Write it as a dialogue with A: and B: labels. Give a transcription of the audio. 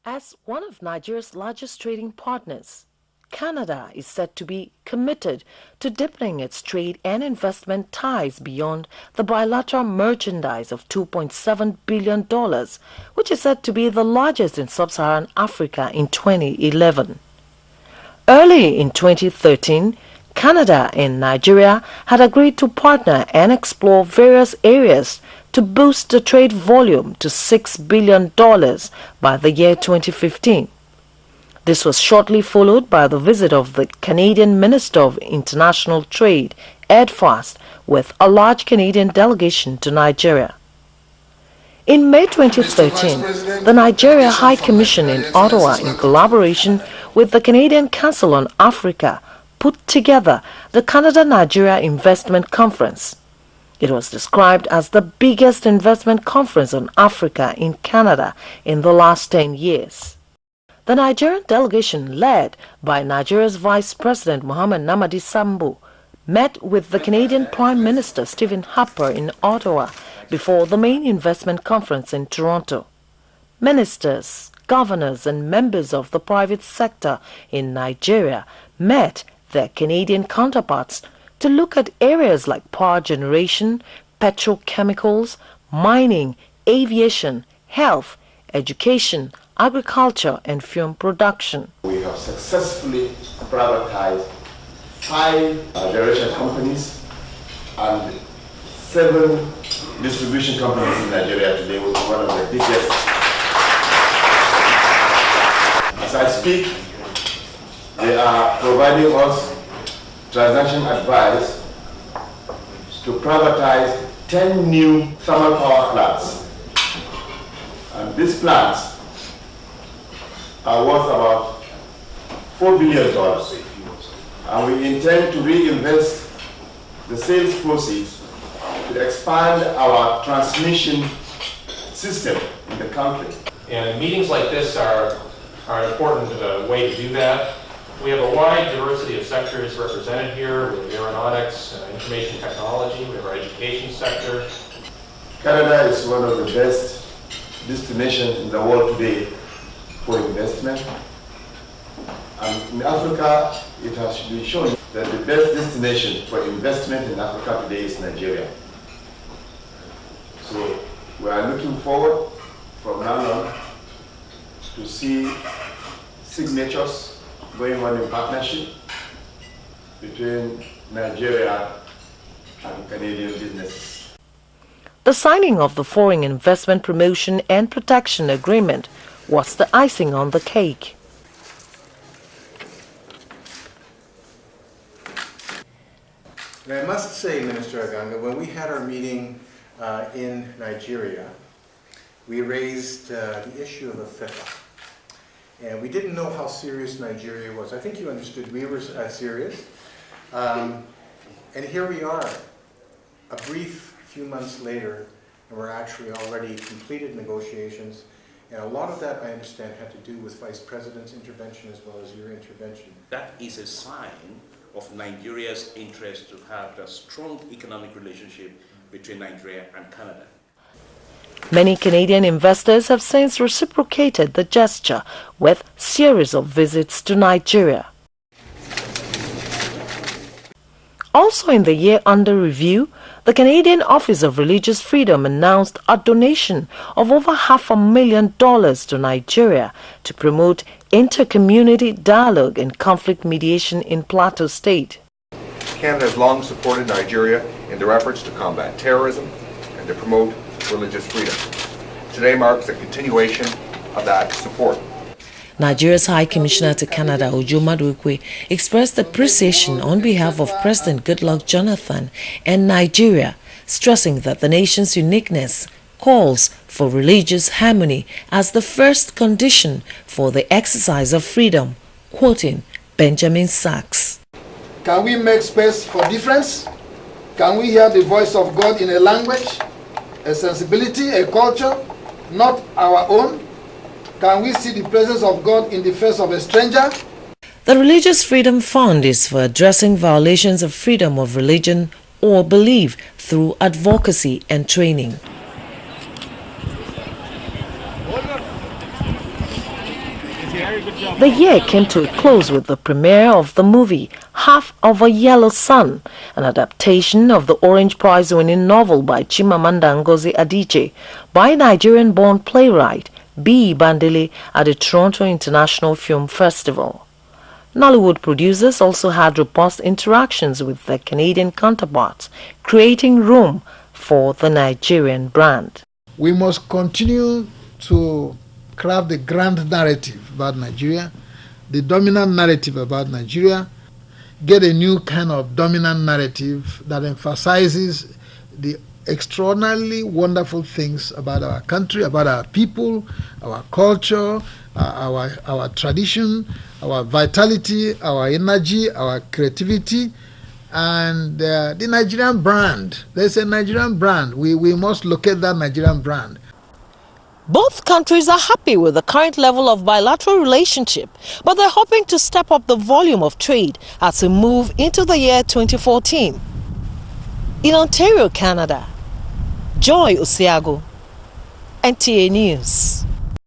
A: As one of Nigeria's largest trading partners, Canada is said to be committed to deepening its trade and investment ties beyond the bilateral merchandise of $2.7 billion, which is said to be the largest in sub-Saharan Africa in 2011. Early in 2013, Canada and Nigeria had agreed to partner and explore various areas to boost the trade volume to $6 billion by the year 2015. This was shortly followed by the visit of the Canadian Minister of International Trade, Ed Fast, with a large Canadian delegation to Nigeria. In May 2013, the Nigeria High Commission in Ottawa, in collaboration with the Canadian Council on Africa, put together the Canada-Nigeria Investment Conference. It was described as the biggest investment conference on Africa in Canada in the last 10 years. The Nigerian delegation, led by Nigeria's Vice President Mohamed Namadi Sambo, met with the Canadian Prime Minister Stephen Harper in Ottawa before the main investment conference in Toronto. Ministers, governors and members of the private sector in Nigeria met their Canadian counterparts to look at areas like power generation, petrochemicals, mining, aviation, health, education, agriculture and film production.
B: We have successfully privatized 5 generation companies and 7 distribution companies in Nigeria today, which is one of the biggest. As I speak, they are providing us transaction advice to privatize 10 new thermal power plants. And these plants are worth about $4 billion. And we intend to reinvest the sales proceeds to expand our transmission system in the country.
C: And meetings like this are an important way to do that. We have a wide diversity of sectors represented here. We have aeronautics, information technology, we have our education sector.
B: Canada is one of the best destinations in the world today for investment. And in Africa, it has been shown that the best destination for investment in Africa today is Nigeria. So we are looking forward from now on to see signatures going on in partnership between Nigeria and Canadian businesses.
A: The signing of the Foreign Investment Promotion and Protection Agreement was the icing on the cake.
D: And I must say, Minister Aganga, when we had our meeting in Nigeria, we raised the issue of the FIFA. And we didn't know how serious Nigeria was. I think you understood we were serious. And here we are, a brief few months later, and we're actually already completed negotiations. And a lot of that, I understand, had to do with Vice President's intervention as well as your intervention.
E: That is a sign of Nigeria's interest to have a strong economic relationship between Nigeria and Canada.
A: Many Canadian investors have since reciprocated the gesture with series of visits to Nigeria. Also in the year under review, the Canadian Office of Religious Freedom announced a donation of over $500,000 to Nigeria to promote inter-community dialogue and conflict mediation in Plateau State.
F: Canada has long supported Nigeria in their efforts to combat terrorism and to promote religious freedom. Today marks a continuation of that support.
A: Nigeria's High Commissioner to Canada, Ojo Maduekwe, expressed appreciation on behalf of President Goodluck Jonathan and Nigeria, stressing that the nation's uniqueness calls for religious harmony as the first condition for the exercise of freedom, quoting Benjamin Sachs.
G: Can we make space for difference? Can we hear the voice of God in a language, a sensibility, a culture, not our own? Can we see the presence of God in the face of a stranger?
A: The Religious Freedom Fund is for addressing violations of freedom of religion or belief through advocacy and training. The year came to a close with the premiere of the movie Half of a Yellow Sun, an adaptation of the Orange Prize-winning novel by Chimamanda Ngozi Adichie by Nigerian-born playwright B. Bandele at the Toronto International Film Festival. Nollywood producers also had robust interactions with their Canadian counterparts, creating room for the Nigerian brand.
G: We must continue to craft the grand narrative about Nigeria, the dominant narrative about Nigeria, get a new kind of dominant narrative that emphasizes the extraordinarily wonderful things about our country, about our people, our culture, our tradition, our vitality, our energy, our creativity, and the Nigerian brand. There's a Nigerian brand. We must locate that Nigerian brand.
A: Both countries are happy with the current level of bilateral relationship, but they're hoping to step up the volume of trade as we move into the year 2014. In Ontario, Canada, Joy Osiagwu, NTA News.